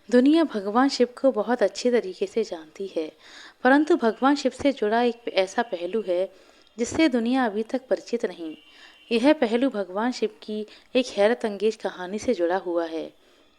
दुनिया भगवान शिव को बहुत अच्छे तरीके से जानती है, परंतु भगवान शिव से जुड़ा एक ऐसा पहलू है जिससे दुनिया अभी तक परिचित नहीं। यह पहलू भगवान शिव की एक हैरत अंगेज कहानी से जुड़ा हुआ है।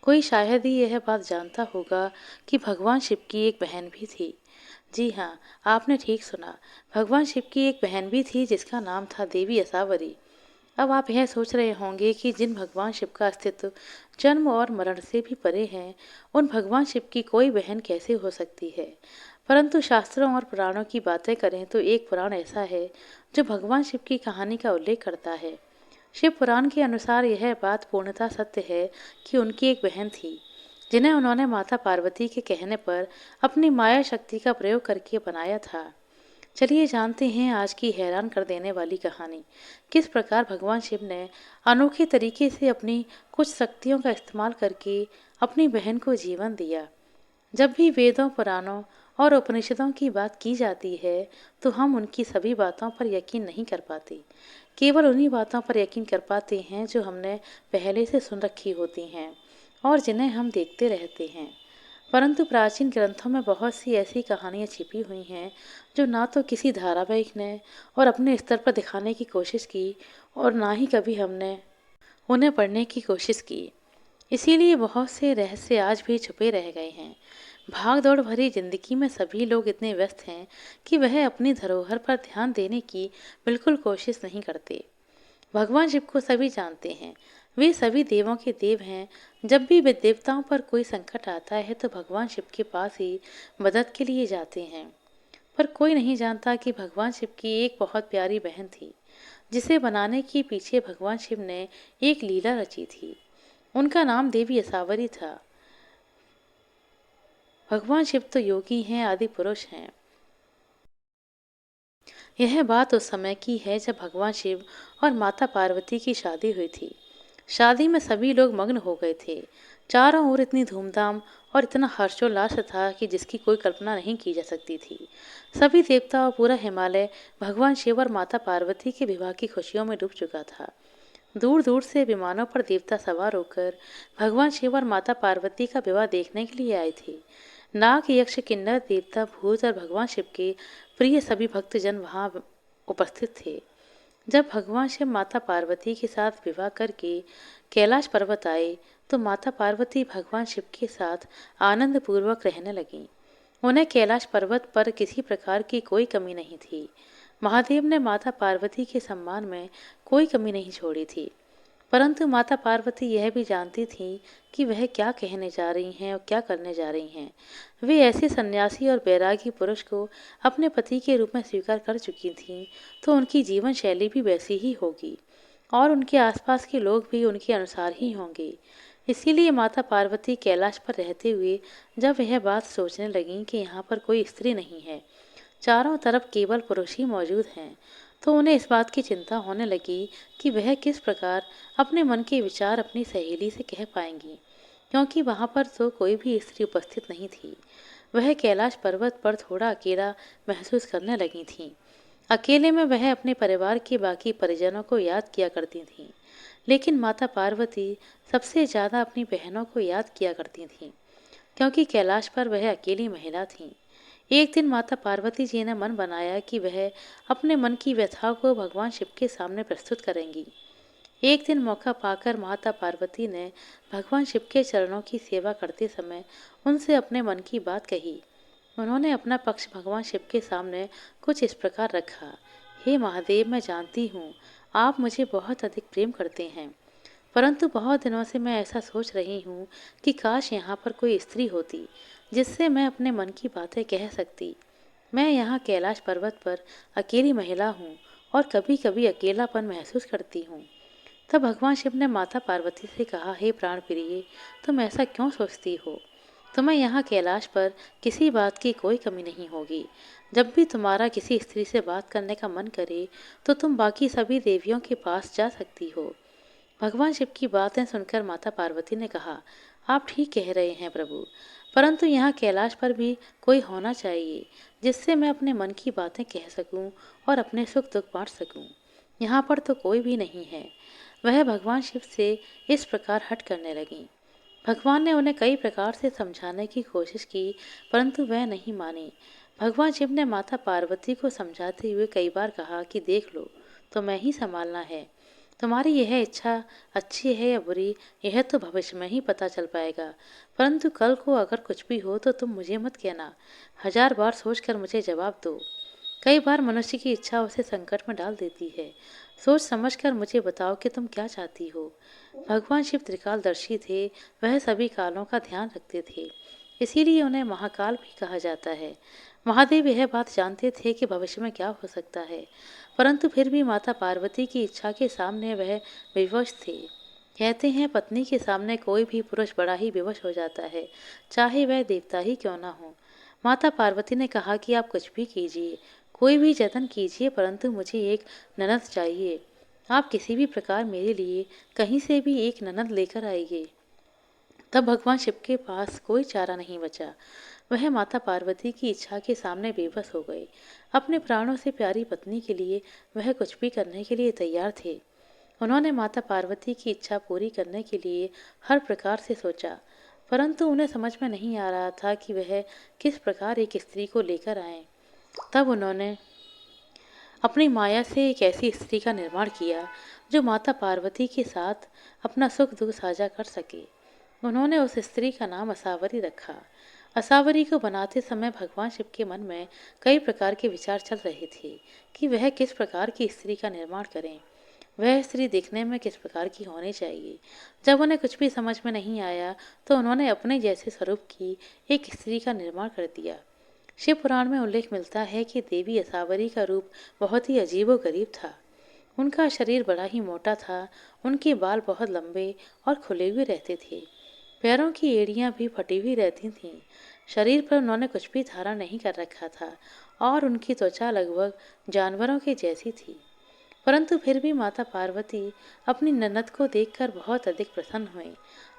कोई शायद ही यह बात जानता होगा कि भगवान शिव की एक बहन भी थी। जी हाँ, आपने ठीक सुना। भगवान शिव की एक बहन भी थी जिसका नाम था देवी असावरी। अब आप यह सोच रहे होंगे कि जिन भगवान शिव का अस्तित्व जन्म और मरण से भी परे हैं, उन भगवान शिव की कोई बहन कैसे हो सकती है। परंतु शास्त्रों और पुराणों की बातें करें तो एक पुराण ऐसा है जो भगवान शिव की कहानी का उल्लेख करता है। शिव पुराण के अनुसार यह बात पूर्णतः सत्य है कि उनकी एक बहन थी, जिन्हें उन्होंने माता पार्वती के कहने पर अपनी माया शक्ति का प्रयोग करके बनाया था। चलिए जानते हैं आज की हैरान कर देने वाली कहानी। किस प्रकार भगवान शिव ने अनोखे तरीके से अपनी कुछ शक्तियों का इस्तेमाल करके अपनी बहन को जीवन दिया। जब भी वेदों, पुराणों और उपनिषदों की बात की जाती है, तो हम उनकी सभी बातों पर यकीन नहीं कर पाते। केवल उन्हीं बातों पर यकीन कर पाते हैं जो हमने पहले से सुन रखी होती हैं और जिन्हें हम देखते रहते हैं। परंतु प्राचीन ग्रंथों में बहुत सी ऐसी कहानियाँ छिपी हुई हैं जो ना तो किसी धारावाहिक ने और अपने स्तर पर दिखाने की कोशिश की और ना ही कभी हमने उन्हें पढ़ने की कोशिश की। इसीलिए बहुत से रहस्य आज भी छुपे रह गए हैं। भाग दौड़ भरी जिंदगी में सभी लोग इतने व्यस्त हैं कि वह अपनी धरोहर पर ध्यान देने की बिल्कुल कोशिश नहीं करते। भगवान शिव को सभी जानते हैं। वे सभी देवों के देव हैं। जब भी वे देवताओं पर कोई संकट आता है तो भगवान शिव के पास ही मदद के लिए जाते हैं। पर कोई नहीं जानता कि भगवान शिव की एक बहुत प्यारी बहन थी, जिसे बनाने के पीछे भगवान शिव ने एक लीला रची थी। उनका नाम देवी असावरी था। भगवान शिव तो योगी हैं, आदि पुरुष हैं। यह बात उस समय की है जब भगवान शिव और माता पार्वती की शादी हुई थी। शादी में सभी लोग मग्न हो गए थे। चारों ओर इतनी धूमधाम और इतना हर्षोल्लास था कि जिसकी कोई कल्पना नहीं की जा सकती थी। सभी देवता और पूरा हिमालय भगवान शिव और माता पार्वती के विवाह की खुशियों में डूब चुका था। दूर दूर से विमानों पर देवता सवार होकर भगवान शिव और माता पार्वती का विवाह देखने के लिए आए थे। नाग, यक्ष, किन्नर, देवता, भूत और भगवान शिव के प्रिय सभी भक्तजन वहां उपस्थित थे। जब भगवान शिव माता पार्वती के साथ विवाह करके कैलाश पर्वत आए, तो माता पार्वती भगवान शिव के साथ आनंद पूर्वक रहने लगीं। उन्हें कैलाश पर्वत पर किसी प्रकार की कोई कमी नहीं थी। महादेव ने माता पार्वती के सम्मान में कोई कमी नहीं छोड़ी थी। परंतु माता पार्वती यह भी जानती थी कि वह क्या कहने जा रही हैं और क्या करने जा रही हैं। वे ऐसे सन्यासी और बैरागी पुरुष को अपने पति के रूप में स्वीकार कर चुकी थीं, तो उनकी जीवन शैली भी वैसी ही होगी और उनके आसपास के लोग भी उनके अनुसार ही होंगे। इसीलिए माता पार्वती कैलाश पर रहते हुए जब यह बात सोचने लगी कि यहाँ पर कोई स्त्री नहीं है, चारों तरफ केवल पुरुष ही मौजूद हैं, तो उन्हें इस बात की चिंता होने लगी कि वह किस प्रकार अपने मन के विचार अपनी सहेली से कह पाएंगी, क्योंकि वहां पर तो कोई भी स्त्री उपस्थित नहीं थी। वह कैलाश पर्वत पर थोड़ा अकेला महसूस करने लगी थीं। अकेले में वह अपने परिवार के बाकी परिजनों को याद किया करती थीं, लेकिन माता पार्वती सबसे ज्यादा अपनी बहनों को याद किया करती थीं, क्योंकि कैलाश पर वह अकेली महिला थीं। एक दिन माता पार्वती जी ने मन बनाया कि वह अपने मन की व्यथा को भगवान शिव के सामने प्रस्तुत करेंगी। एक दिन मौका पाकर माता पार्वती ने भगवान शिव के चरणों की सेवा करते समय उनसे अपने मन की बात कही। उन्होंने अपना पक्ष भगवान शिव के सामने कुछ इस प्रकार रखा। हे महादेव, मैं जानती हूँ आप मुझे बहुत अधिक प्रेम करते हैं, परंतु बहुत दिनों से मैं ऐसा सोच रही हूँ कि काश यहाँ पर कोई स्त्री होती जिससे मैं अपने मन की बातें कह सकती। मैं यहाँ कैलाश पर्वत पर अकेली महिला हूँ और कभी कभी अकेलापन महसूस करती हूँ। तब भगवान शिव ने माता पार्वती से कहा, हे प्राण प्रिय, तुम ऐसा क्यों सोचती हो। तुम्हें यहाँ कैलाश पर किसी बात की कोई कमी नहीं होगी। जब भी तुम्हारा किसी स्त्री से बात करने का मन करे तो तुम बाकी सभी देवियों के पास जा सकती हो। भगवान शिव की बातें सुनकर माता पार्वती ने कहा, आप ठीक कह रहे हैं प्रभु, परंतु यहाँ कैलाश पर भी कोई होना चाहिए जिससे मैं अपने मन की बातें कह सकूं और अपने सुख दुख बांट सकूं। यहाँ पर तो कोई भी नहीं है। वह भगवान शिव से इस प्रकार हट करने लगी। भगवान ने उन्हें कई प्रकार से समझाने की कोशिश की, परंतु वह नहीं मानी। भगवान शिव ने माता पार्वती को समझाते हुए कई बार कहा कि देख लो, तो मैं ही संभालना है। तुम्हारी यह इच्छा अच्छी है या बुरी, यह तो भविष्य में ही पता चल पाएगा। परंतु कल को अगर कुछ भी हो तो तुम मुझे मत कहना। 1000 बार सोचकर मुझे जवाब दो। कई बार मनुष्य की इच्छा उसे संकट में डाल देती है। सोच समझकर मुझे बताओ कि तुम क्या चाहती हो। भगवान शिव त्रिकालदर्शी थे, वह सभी कालों का ध्यान रखते थे। इसीलिए उन्हें महाकाल भी कहा जाता है। महादेव यह बात जानते थे कि भविष्य में क्या हो सकता है, परंतु फिर भी माता पार्वती की इच्छा के सामने वह विवश थे। कहते हैं पत्नी के सामने कोई भी पुरुष बड़ा ही विवश हो जाता है, चाहे वह देवता ही क्यों ना हो। माता पार्वती ने कहा कि आप कुछ भी कीजिए, कोई भी जतन कीजिए, परंतु मुझे एक ननद चाहिए। आप किसी भी प्रकार मेरे लिए कहीं से भी एक ननद लेकर आइए। तब भगवान शिव के पास कोई चारा नहीं बचा। वह माता पार्वती की इच्छा के सामने बेबस हो गए। अपने प्राणों से प्यारी पत्नी के लिए वह कुछ भी करने के लिए तैयार थे। उन्होंने माता पार्वती की इच्छा पूरी करने के लिए हर प्रकार से सोचा, परंतु उन्हें समझ में नहीं आ रहा था कि वह किस प्रकार एक स्त्री को लेकर आए। तब उन्होंने अपनी माया से एक ऐसी स्त्री का निर्माण किया जो माता पार्वती के साथ अपना सुख दुख साझा कर सके। उन्होंने उस स्त्री का नाम असावरी रखा। असावरी को बनाते समय भगवान शिव के मन में कई प्रकार के विचार चल रहे थे कि वह किस प्रकार की स्त्री का निर्माण करें। वह स्त्री दिखने में किस प्रकार की होनी चाहिए। जब उन्हें कुछ भी समझ में नहीं आया तो उन्होंने अपने जैसे स्वरूप की एक स्त्री का निर्माण कर दिया। शिव पुराण में उल्लेख मिलता है कि देवी असावरी का रूप बहुत ही अजीबोगरीब था। उनका शरीर बड़ा ही मोटा था, उनके बाल बहुत लंबे और खुले हुए रहते थे। पैरों की एड़ियां भी फटी हुई रहती थीं। शरीर पर उन्होंने कुछ भी धारण नहीं कर रखा था और उनकी त्वचा लगभग जानवरों के जैसी थी। परंतु फिर भी माता पार्वती अपनी ननद को देखकर बहुत अधिक प्रसन्न हुई।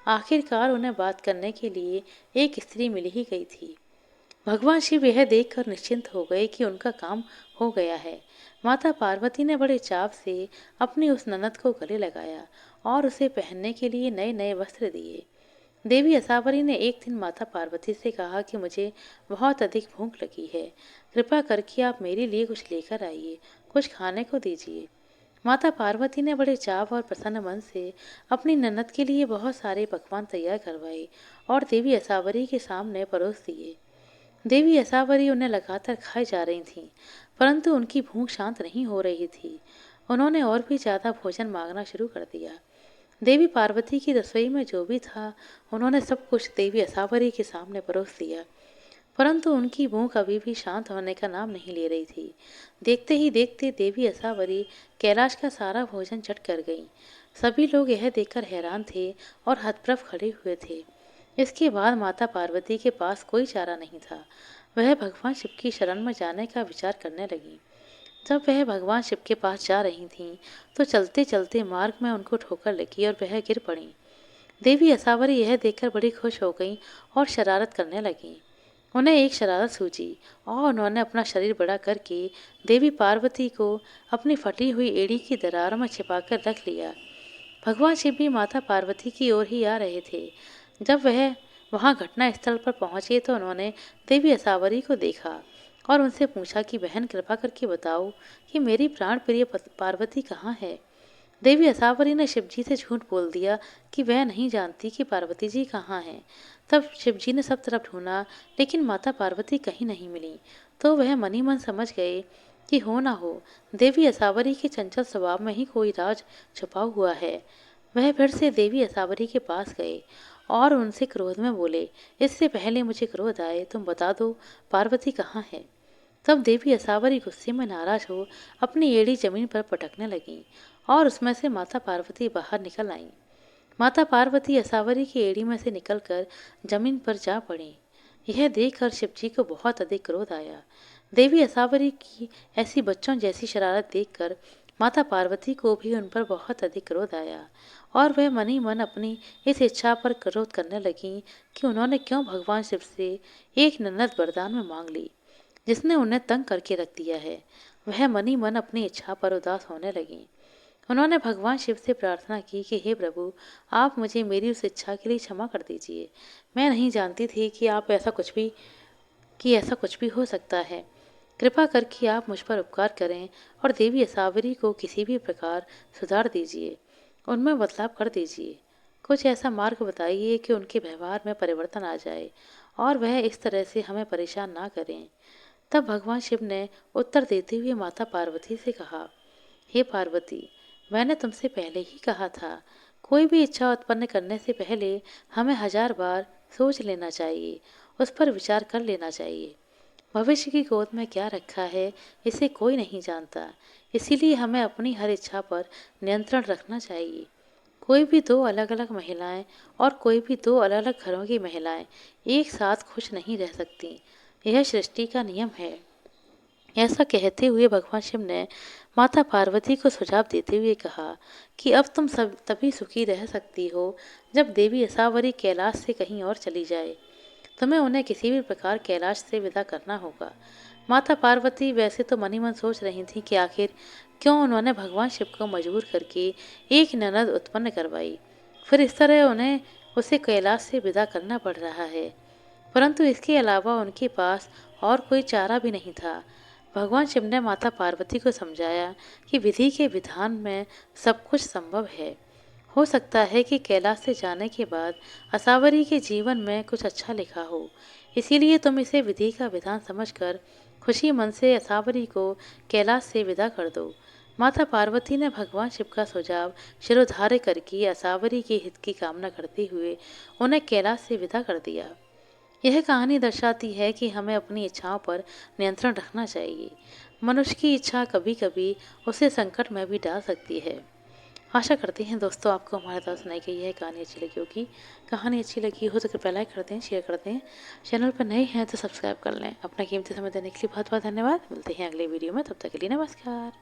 आखिरकार उन्हें बात करने के लिए एक स्त्री मिल ही गई थी। भगवान शिव यह देखकर निश्चिंत हो गए कि उनका काम हो गया है। माता पार्वती ने बड़े चाव से अपनी उस ननद को गले लगाया और उसे पहनने के लिए नए नए वस्त्र दिए। देवी असावरी ने एक दिन माता पार्वती से कहा कि मुझे बहुत अधिक भूख लगी है, कृपा करके आप मेरे लिए कुछ लेकर आइए, कुछ खाने को दीजिए। माता पार्वती ने बड़े चाव और प्रसन्न मन से अपनी ननद के लिए बहुत सारे पकवान तैयार करवाए और देवी असावरी के सामने परोस दिए। देवी असावरी उन्हें लगातार खाए जा रही थीं, परंतु उनकी भूख शांत नहीं हो रही थी। उन्होंने और भी ज्यादा भोजन मांगना शुरू कर दिया। देवी पार्वती की रसोई में जो भी था, उन्होंने सब कुछ देवी असावरी के सामने परोस दिया, परंतु उनकी भूख अभी भी शांत होने का नाम नहीं ले रही थी। देखते ही देखते देवी असावरी कैलाश का सारा भोजन चट कर गई। सभी लोग यह देखकर हैरान थे और हतप्रभ खड़े हुए थे। इसके बाद माता पार्वती के पास कोई चारा नहीं था। वह भगवान शिव की शरण में जाने का विचार करने लगी। जब वह भगवान शिव के पास जा रही थीं, तो चलते चलते मार्ग में उनको ठोकर लगी और वह गिर पड़ी। देवी असावरी यह देखकर बड़ी खुश हो गई और शरारत करने लगी। उन्हें एक शरारत सूझी और उन्होंने अपना शरीर बड़ा करके देवी पार्वती को अपनी फटी हुई एड़ी की दरार में छिपाकर रख लिया। भगवान शिव भी माता पार्वती की ओर ही आ रहे थे। जब वह वहां घटना स्थल पर पहुंचे तो उन्होंने देवी असावरी को देखा और उनसे पूछा कि बहन कृपा करके बताओ कि मेरी प्राण प्रिय पार्वती कहाँ है। देवी असावरी ने शिवजी से झूठ बोल दिया कि वह नहीं जानती कि पार्वती जी कहाँ हैं। तब शिवजी ने सब तरफ ढूंढा, लेकिन माता पार्वती कहीं नहीं मिली। तो वह मन ही मन समझ गए कि हो ना हो देवी असावरी के चंचल स्वभाव में ही कोई राज छुपा हुआ है। वह फिर से देवी असावरी के पास गए और उनसे क्रोध में बोले, इससे पहले मुझे क्रोध आए तुम बता दो पार्वती कहाँ है। तब देवी असावरी गुस्से में नाराज हो अपनी एड़ी जमीन पर पटकने लगी और उसमें से माता पार्वती बाहर निकल आईं। माता पार्वती असावरी की एड़ी में से निकलकर जमीन पर जा पड़ी। यह देखकर शिवजी को बहुत अधिक क्रोध आया। देवी असावरी की ऐसी बच्चों जैसी शरारत देखकर माता पार्वती को भी उन पर बहुत अधिक क्रोध आया और वह मन ही मन अपनी इस इच्छा पर क्रोध करने लगी कि उन्होंने क्यों भगवान शिव से एक नन्नत वरदान में मांग ली, जिसने उन्हें तंग करके रख दिया है। वह मन ही मन अपनी इच्छा पर उदास होने लगी। उन्होंने भगवान शिव से प्रार्थना की कि हे प्रभु, आप मुझे मेरी उस इच्छा के लिए क्षमा कर दीजिए। मैं नहीं जानती थी कि ऐसा कुछ भी हो सकता है। कृपा करके आप मुझ पर उपकार करें और देवी असावरी को किसी भी प्रकार सुधार दीजिए, उनमें बदलाव कर दीजिए। कुछ ऐसा मार्ग बताइए कि उनके व्यवहार में परिवर्तन आ जाए और वह इस तरह से हमें परेशान ना करें। तब भगवान शिव ने उत्तर देते हुए माता पार्वती से कहा, हे पार्वती, मैंने तुमसे पहले ही कहा था, कोई भी इच्छा उत्पन्न करने से पहले हमें 1000 बार सोच लेना चाहिए, उस पर विचार कर लेना चाहिए। भविष्य की गोद में क्या रखा है, इसे कोई नहीं जानता। इसीलिए हमें अपनी हर इच्छा पर नियंत्रण रखना चाहिए। कोई भी दो अलग अलग महिलाएं और कोई भी दो अलग अलग घरों की महिलाएं एक साथ खुश नहीं रह सकती। यह सृष्टि का नियम है। ऐसा कहते हुए भगवान शिव ने माता पार्वती को सुझाव देते हुए कहा कि अब तुम सब तभी सुखी रह सकती हो जब देवी असावरी कैलाश से कहीं और चली जाए। तुम्हें उन्हें किसी भी प्रकार कैलाश से विदा करना होगा। माता पार्वती वैसे तो मन ही मन सोच रही थी कि आखिर क्यों उन्होंने भगवान शिव को मजबूर करके एक ननद उत्पन्न करवाई, फिर इस तरह उन्हें उसे कैलाश से विदा करना पड़ रहा है। परंतु इसके अलावा उनके पास और कोई चारा भी नहीं था। भगवान शिव ने माता पार्वती को समझाया कि विधि के विधान में सब कुछ संभव है। हो सकता है कि कैलाश से जाने के बाद असावरी के जीवन में कुछ अच्छा लिखा हो, इसीलिए तुम इसे विधि का विधान समझकर खुशी मन से असावरी को कैलाश से विदा कर दो। माता पार्वती ने भगवान शिव का सुझाव शिरोधार्य करके असावरी के हित की कामना करते हुए उन्हें कैलाश से विदा कर दिया। यह कहानी दर्शाती है कि हमें अपनी इच्छाओं पर नियंत्रण रखना चाहिए। मनुष्य की इच्छा कभी कभी उसे संकट में भी डाल सकती है। आशा करते हैं दोस्तों आपको हमारे द्वारा सुनाई गई यह कहानी अच्छी लगी होगी। कहानी अच्छी लगी हो तो कृपया लाइक कर दें, शेयर कर दें। चैनल पर नए हैं तो सब्सक्राइब कर लें। अपना कीमती समय देने के लिए बहुत बहुत धन्यवाद। मिलते हैं अगले वीडियो में, तब तक के लिए नमस्कार।